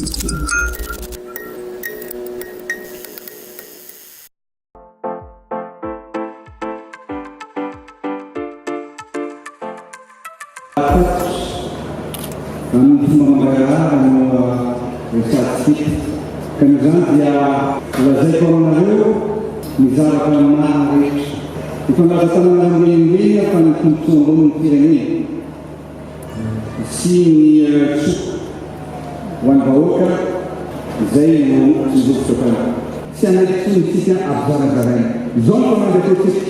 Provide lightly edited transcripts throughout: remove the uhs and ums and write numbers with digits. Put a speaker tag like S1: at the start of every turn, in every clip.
S1: Amin'ny fomba mangarahara no resatsika ka nozany dia lazaiko aminareo ny zavatra marina rehetra ifanaja tanana mirenirena fa ny tombontsoa ambony ny firenena sy ny tsoko ho an'ny vahoaka izay no tsinjovitsokana sy anatitsonytsika avizarazaraina izao no famandrakotsika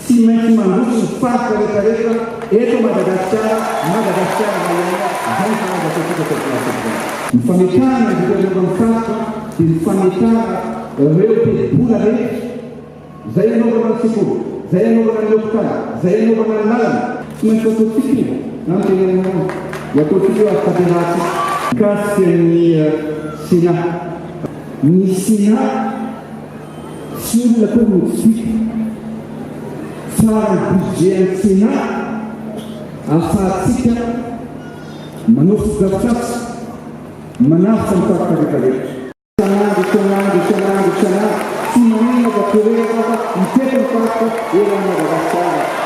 S1: tsy maintsy mandroso ny faritra rehetrarehetra eto Madagasikara zay famandrakotsika populasion ny fametahana vitanova ny faritra dia ny fametahana ireo tebola rehetra zay anaovana ny sekoly zay anaovana ny hôpitaly zay anaovana ny lalana tsy maintsy ataotsika nantenenao ataotsika eo afitaperatsy mikasika ny sena ny sena tsy olona koa motsika tsara ny budget ny sena ahafahatsika manao fizafotsafy manafika ny faritra rehetrarehetra isanandro tsy manina va toerana mipetra ny faritra eo amin'ny Madagasikara